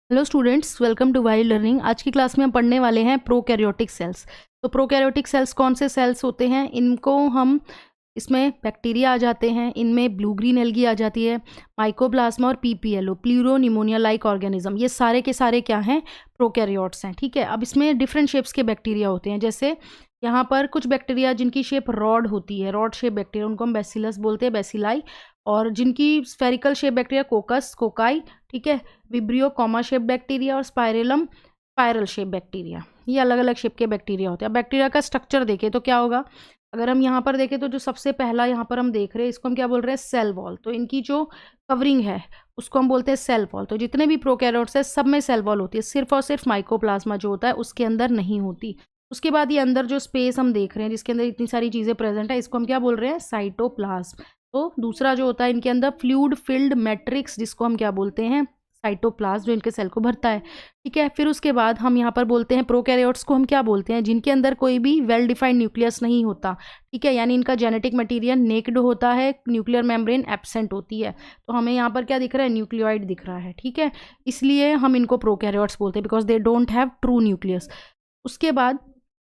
Hello students, welcome to wild learning. आज की class में हम पढ़ने वाले हैं प्रोकैरियोटिक सेल्स। तो प्रोकैरियोटिक सेल्स कौन से सेल्स होते हैं? इनको हम इसमें बैक्टीरिया आ जाते हैं, इनमें ब्लू ग्रीन एल्गी आ जाती है, माइकोप्लाज्मा और PPLO pleuro pneumonia like organism, ये सारे के सारे क्या हैं? प्रोकैरियोट्स हैं। ठीक है, अब इसमें डिफरेंट शेप्स के बैक्टीरिया होते हैं। जैसे यहाँ पर कुछ बैक्टीरिया जिनकी शेप रॉड होती है, रॉड शेप बैक्टीरिया, उनको हम बैसिलस बोलते हैं, बैसिलाई। और जिनकी स्फेरिकल शेप बैक्टीरिया कोकस, कोकाई। ठीक है, विब्रियो कॉमा शेप बैक्टीरिया और स्पाइरेलम स्पाइरल शेप बैक्टीरिया। ये अलग अलग शेप के बैक्टीरिया होते हैं। अब बैक्टीरिया का स्ट्रक्चर देखें तो क्या होगा? अगर हम यहाँ पर देखें तो जो सबसे पहला यहाँ पर हम देख रहे हैं, इसको हम क्या बोल रहे हैं? Cell wall. तो इनकी जो कवरिंग है उसको हम बोलते हैं सेल वॉल। तो जितने भी प्रोकैरियोट्स है सब में सेल वॉल होती है, सिर्फ और सिर्फ माइकोप्लाज्मा जो होता है उसके अंदर नहीं होती। उसके बाद ये अंदर जो स्पेस हम देख रहे हैं जिसके अंदर इतनी सारी चीज़ें प्रेजेंट है, इसको हम क्या बोल रहे हैं? साइटोप्लाज्म। तो दूसरा जो होता है इनके अंदर फ्लूइड फिल्ड मैट्रिक्स, जिसको हम क्या बोलते हैं? साइटोप्लाज्म, जो इनके सेल को भरता है। ठीक है, फिर उसके बाद हम यहाँ पर बोलते हैं प्रोकैरियोट्स को हम क्या बोलते हैं? जिनके अंदर कोई भी वेल डिफाइंड न्यूक्लियस नहीं होता। ठीक है, यानी इनका जेनेटिक मटेरियल नेक्ड होता है, न्यूक्लियर मेम्ब्रेन एब्सेंट होती है। तो हमें यहाँ पर क्या दिख रहा है? न्यूक्लियोइड दिख रहा है। ठीक है, इसलिए हम इनको प्रोकैरियोट्स बोलते हैं, because they don't have true nucleus. उसके बाद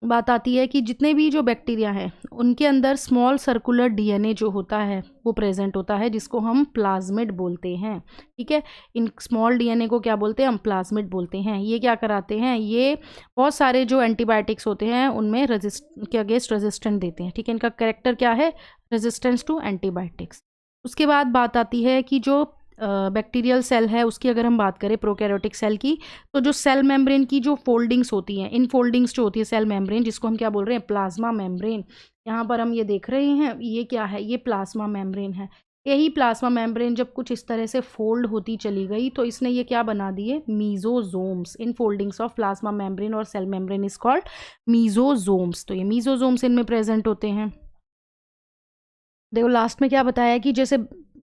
बात आती है कि जितने भी जो बैक्टीरिया हैं उनके अंदर स्मॉल सर्कुलर डीएनए जो होता है वो प्रेजेंट होता है, जिसको हम प्लाज्मिड बोलते हैं। ठीक है, इन स्मॉल डीएनए को क्या बोलते हैं? हम प्लाज्मिड बोलते हैं। ये क्या कराते हैं? ये बहुत सारे जो एंटीबायोटिक्स होते हैं उनमें के अगेंस्ट रेजिस्टेंट देते हैं। ठीक है, इनका कैरेक्टर क्या है? Resistance to antibiotics. उसके बाद बात आती है कि जो बैक्टीरियल सेल है उसकी अगर हम बात करें प्रोकैरियोटिक सेल की, तो जो सेल मेम्ब्रेन की जो फोल्डिंग्स होती हैं, इन फोल्डिंग्स जो होती है सेल मेम्ब्रेन, जिसको हम क्या बोल रहे हैं? Plasma membrane. यहाँ पर हम ये देख रहे हैं, ये क्या है? ये प्लाज्मा मेम्ब्रेन है। यही प्लाज्मा मेम्ब्रेन जब कुछ इस तरह से फोल्ड होती चली गई तो इसने ये क्या बना दिए? Mesosomes. Infoldings of plasma membrane और cell membrane is called mesosomes. तो ये मीजोजोम्स इनमें प्रेजेंट होते हैं। देखो लास्ट में क्या बताया कि जैसे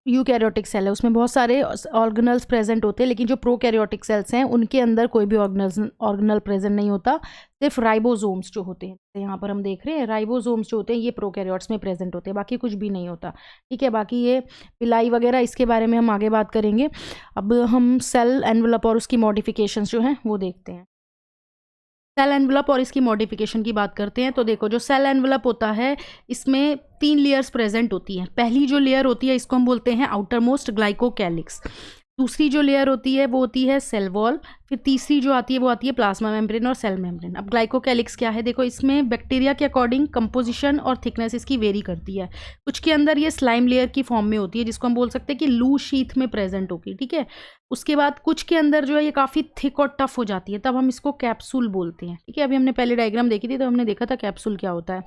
यूकैरियोटिक सेल है उसमें बहुत सारे ऑर्गेनल्स प्रेजेंट होते हैं, लेकिन जो प्रोकैरियोटिक सेल्स हैं उनके अंदर कोई भी ऑर्गेनल प्रेजेंट नहीं होता, सिर्फ राइबोसोम्स जो होते हैं। तो यहाँ पर हम देख रहे हैं राइबोसोम्स जो होते हैं ये प्रोकैरियोट्स में प्रेजेंट होते हैं, बाकी कुछ भी नहीं होता। ठीक है, बाकी ये पिलाई वगैरह इसके बारे में हम आगे बात करेंगे। अब हम सेल एनवेलप और उसकी मॉडिफिकेशंस जो हैं वो देखते हैं। सेल एनवेलप और इसकी मॉडिफिकेशन की बात करते हैं। तो देखो जो सेल एनवेलप होता है इसमें 3 लेयर्स प्रेजेंट होती हैं। पहली जो लेयर होती है इसको हम बोलते हैं आउटर मोस्ट ग्लाइकोकैलिक्स। दूसरी जो लेयर होती है वो होती है सेल वॉल। फिर तीसरी जो आती है वो आती है प्लाज्मा मेम्ब्रेन और सेल मेम्ब्रेन। अब ग्लाइकोकैलिक्स क्या है? देखो इसमें बैक्टीरिया के अकॉर्डिंग कंपोजिशन और थिकनेस इसकी वेरी करती है। कुछ के अंदर ये स्लाइम लेयर की फॉर्म में होती है, जिसको हम बोल सकते हैं कि लू शीथ में प्रेजेंट होगी। ठीक है, उसके बाद कुछ के अंदर जो है ये काफ़ी थिक और टफ हो जाती है, तब हम इसको कैप्सूल बोलते हैं। ठीक है, अभी हमने पहले डायग्राम देखी थी तो हमने देखा था कैप्सूल क्या होता है।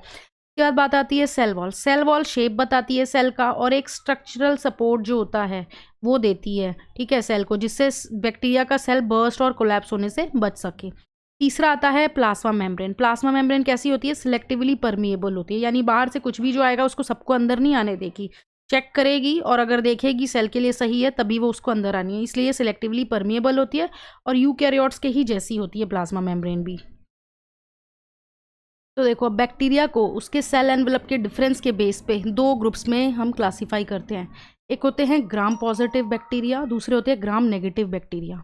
उसके बाद बात आती है cell wall. Cell wall shape बताती है सेल का और एक स्ट्रक्चरल सपोर्ट जो होता है वो देती है। ठीक है, सेल को, जिससे बैक्टीरिया का सेल बर्स्ट और कोलैप्स होने से बच सके। तीसरा आता है प्लाज्मा मेम्ब्रेन। प्लाज्मा मेम्ब्रेन कैसी होती है? सिलेक्टिवली परमिएबल होती है, यानी बाहर से कुछ भी जो आएगा उसको सबको अंदर नहीं आने देगी, चेक करेगी और अगर देखेगी सेल के लिए सही है तभी वो उसको अंदर आनी है, इसलिए सिलेक्टिवली परमिएबल होती है। और यूकैरियोट्स के ही जैसी होती है प्लाज्मा मेम्ब्रेन भी। तो देखो बैक्टीरिया को उसके सेल एनवेलप के डिफरेंस के बेस पे 2 ग्रुप्स में हम क्लासीफाई करते हैं। एक होते हैं ग्राम पॉजिटिव बैक्टीरिया, दूसरे होते हैं gram negative bacteria.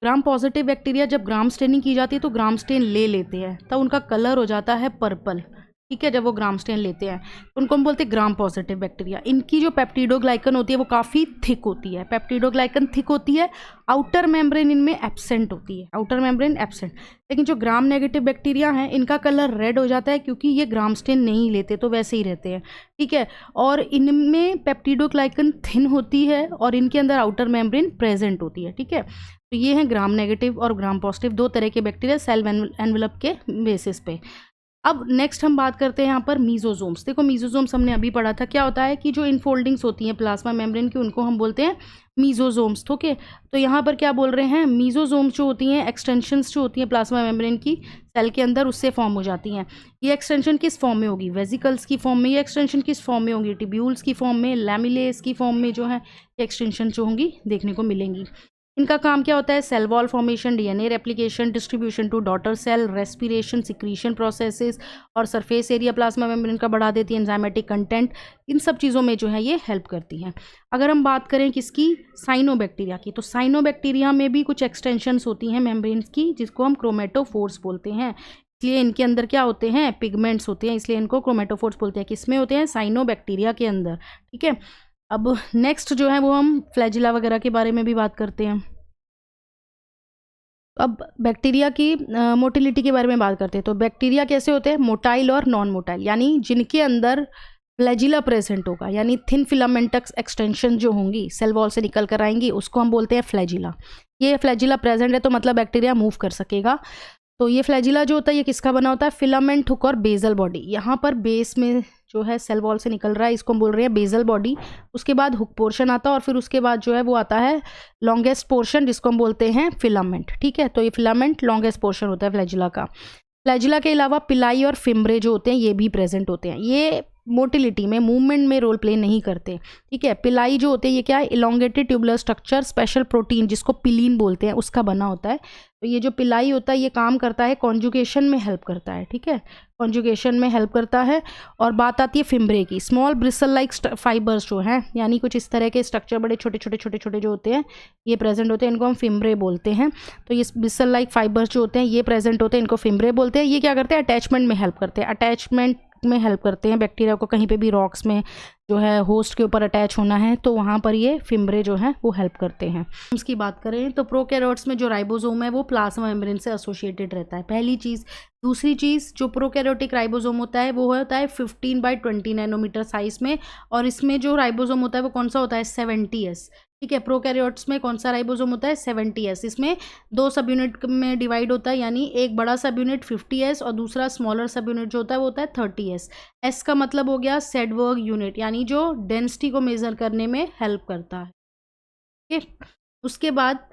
Gram positive bacteria जब ग्राम स्टेनिंग की जाती है तो ग्राम स्टेन ले लेते हैं, तब उनका कलर हो जाता है पर्पल। ठीक है, जब वो ग्राम स्टेन लेते हैं तो उनको हम बोलते हैं ग्राम पॉजिटिव बैक्टीरिया। इनकी जो पेप्टिडोग्लाइकन होती है वो काफ़ी थिक होती है। पेप्टिडोग्लाइकन थिक होती है, आउटर मेम्ब्रेन इनमें एब्सेंट होती है, आउटर मेम्ब्रेन एब्सेंट। लेकिन जो ग्राम नेगेटिव बैक्टीरिया हैं इनका कलर रेड हो जाता है, क्योंकि ये ग्राम स्टेन नहीं लेते तो वैसे ही रहते हैं। ठीक है, और इनमें पेप्टिडोग्लाइकन थिन होती है और इनके अंदर आउटर मेम्ब्रेन प्रेजेंट होती है। ठीक है, तो ये हैं ग्राम नेगेटिव और ग्राम पॉजिटिव, 2 तरह के बैक्टीरिया सेल एनवेलप के बेसिस पे। अब नेक्स्ट हम बात करते हैं यहाँ पर मीजोजोम्स। देखो मीजोजोम्स हमने अभी पढ़ा था, क्या होता है कि जो इनफोल्डिंग्स होती हैं प्लाज्मा मेम्ब्रेन की उनको हम बोलते हैं मीजोजोम्स। ओके, तो यहाँ पर क्या बोल रहे हैं? मीजोजोम्स जो होती हैं एक्सटेंशंस जो होती हैं प्लाज्मा मेम्ब्रेन की सेल के अंदर उससे फॉर्म हो जाती हैं। ये एक्सटेंशन किस फॉर्म में होगी? वेजिकल्स की फॉर्म में। ये एक्सटेंशन किस फॉर्म में होंगी? टिब्यूल्स की फॉर्म में, लैमिलेस की फॉर्म में जो है एक्सटेंशन जो होंगी देखने को मिलेंगी। इनका काम क्या होता है? Cell wall formation, DNA replication, distribution to daughter cell, respiration, secretion processes और सरफेस एरिया प्लाज्मा मेम्ब्रेन का बढ़ा देती है, एंजाइमेटिक कंटेंट, इन सब चीज़ों में जो है ये हेल्प करती हैं। अगर हम बात करें किसकी? साइनोबैक्टीरिया की, तो साइनोबैक्टीरिया में भी कुछ एक्सटेंशंस होती हैं मेम्ब्रेन्स की, जिसको हम क्रोमेटोफोर्स बोलते हैं। इसलिए इनके अंदर क्या होते हैं? पिगमेंट्स होते हैं, इसलिए इनको क्रोमेटोफोर्स बोलते हैं। किसमें होते हैं? साइनोबैक्टीरिया के अंदर। ठीक है, अब नेक्स्ट जो है वो हम फ्लैजिला वगैरह के बारे में भी बात करते हैं। अब बैक्टीरिया की मोटिलिटी के बारे में बात करते हैं। तो बैक्टीरिया कैसे होते हैं? मोटाइल और नॉन मोटाइल, यानी जिनके अंदर फ्लैजिला प्रेजेंट होगा, यानी थिन फिलामेंटस एक्सटेंशन जो होंगी सेल वॉल से निकल कर आएंगी, उसको हम बोलते हैं फ्लैजिला। ये फ्लैजिला प्रेजेंट है तो मतलब बैक्टीरिया मूव कर सकेगा। तो ये फ्लैजिला जो होता है ये किसका बना होता है? फिलामेंट हुक और बेसल बॉडी। यहाँ पर बेस में जो है सेल वॉल से निकल रहा है, इसको हम बोल रहे हैं बेसल बॉडी। उसके बाद हुक पोर्शन आता है और फिर उसके बाद जो है वो आता है लॉन्गेस्ट पोर्शन, जिसको हम बोलते हैं फिलामेंट। ठीक है, तो ये फिलामेंट लॉन्गेस्ट पोर्शन होता है फ्लैजिला का। फ्लैजिला के अलावा पिलाई और फिम्ब्रे जो होते हैं ये भी प्रेजेंट होते हैं। ये मोटिलिटी में, मूवमेंट में रोल प्ले नहीं करते। ठीक है, पिलाई जो होते हैं ये क्या है? Elongated tubular structure, special protein जिसको पिलीन बोलते हैं उसका बना होता है। तो ये जो पिलाई होता है ये काम करता है कॉन्जुगेशन में हेल्प करता है। ठीक है, कॉन्जुगेशन में हेल्प करता है। और बात आती है फिम्ब्रे की, स्मॉल ब्रिसल लाइक फाइबर्स जो हैं, यानी कुछ इस तरह के स्ट्रक्चर बड़े छोटे छोटे छोटे छोटे जो होते हैं ये प्रेजेंट होते हैं, इनको हम फिम्ब्रे बोलते हैं। तो ये ब्रिसल लाइक फाइबर्स जो होते हैं ये प्रेजेंट होते हैं, इनको फिम्ब्रे बोलते हैं। ये क्या करते हैं? अटैचमेंट में हेल्प करते हैं, अटैचमेंट में हेल्प करते हैं। बैक्टीरिया को कहीं पे भी रॉक्स में जो है होस्ट के ऊपर अटैच होना है तो वहाँ पर ये फिम्ब्रे जो है वो हेल्प करते हैं। उसकी बात करें तो प्रोकैरियोट्स में जो राइबोसोम है वो प्लाज्मा मेम्ब्रेन से एसोसिएटेड रहता है, पहली चीज़। दूसरी चीज़, जो प्रोकैरियोटिक राइबोसोम होता है वो होता है 15/20 नैनोमीटर साइज में, और इसमें जो राइबोसोम होता है वो कौन सा होता है? 70S। ठीक है, प्रोकैरियोट्स में कौन सा राइबोसोम होता है? 70S। इसमें 2 सब यूनिट में डिवाइड होता है, यानी एक बड़ा सब यूनिट 50S और दूसरा स्मॉलर सब यूनिट जो होता है वो होता है 30S। एस का मतलब हो गया सेडवर्ग यूनिट, यानी जो डेंसिटी को मेजर करने में हेल्प करता है। ठीक है, उसके बाद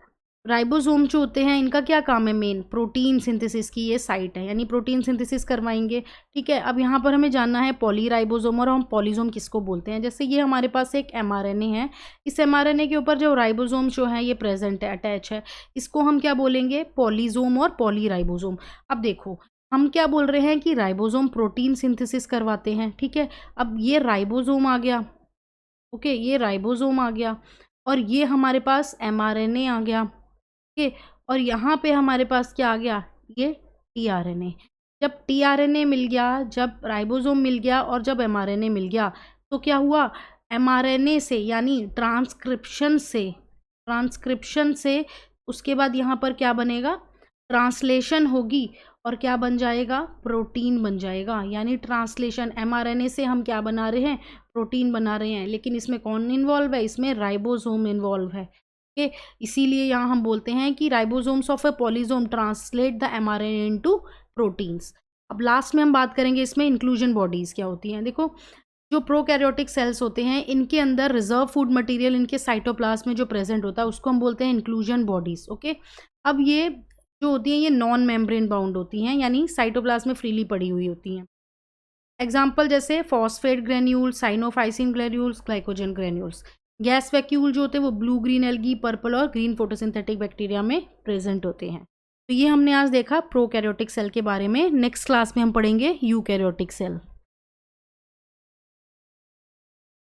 राइबोसोम जो होते हैं इनका क्या काम है? मेन प्रोटीन सिंथेसिस की ये साइट है, यानी प्रोटीन सिंथेसिस करवाएंगे। ठीक है, अब यहाँ पर हमें जानना है पॉलीराइबोसोम, और हम पॉलीसोम किसको बोलते हैं? जैसे ये हमारे पास एक mRNA है, इस mRNA के ऊपर जो राइबोसोम जो है ये प्रेजेंट है, अटैच है, इसको हम क्या बोलेंगे? पॉलीसोम और पॉलीराइबोसोम। अब देखो हम क्या बोल रहे हैं कि राइबोसोम प्रोटीन सिंथेसिस करवाते हैं। ठीक है, अब ये राइबोसोम आ गया, ओके, ये राइबोसोम आ गया, और ये हमारे पास mRNA आ गया। ठीक है, और यहाँ पे हमारे पास क्या आ गया? ये tRNA। जब tRNA मिल गया, जब राइबोसोम मिल गया और जब mRNA मिल गया तो क्या हुआ? mRNA से, यानी ट्रांसक्रिप्शन से उसके बाद यहाँ पर क्या बनेगा? ट्रांसलेशन होगी और क्या बन जाएगा? प्रोटीन बन जाएगा। यानी ट्रांसलेशन, mRNA से हम क्या बना रहे हैं? प्रोटीन बना रहे हैं। लेकिन इसमें कौन इन्वॉल्व है? इसमें राइबोसोम इन्वॉल्व है। ओके, इसीलिए यहाँ हम बोलते हैं कि ribosomes of A polysome translate the mRNA into proteins. अब लास्ट में हम बात करेंगे इसमें इंक्लूजन बॉडीज़ क्या होती हैं। देखो, जो प्रोकैरियोटिक सेल्स होते हैं इनके अंदर रिजर्व फूड मटेरियल इनके साइटोप्लाज्म में जो प्रेजेंट होता है उसको हम बोलते हैं इंक्लूजन बॉडीज़। ओके, अब ये जो होती हैं ये नॉन मेम्ब्रेन बाउंड होती हैं, यानी साइटोप्लाज्म में फ्रीली पड़ी हुई होती हैं। एग्जाम्पल जैसे phosphate granules, cyanophycin granules, glycogen granules. Gas vacuole जो होते हैं वो ब्लू, ग्रीन एल्गी, पर्पल और ग्रीन फोटोसिंथेटिक बैक्टीरिया में प्रेजेंट होते हैं। तो ये हमने आज देखा प्रोकैरियोटिक सेल के बारे में। नेक्स्ट क्लास में हम पढ़ेंगे यूकैरियोटिक सेल।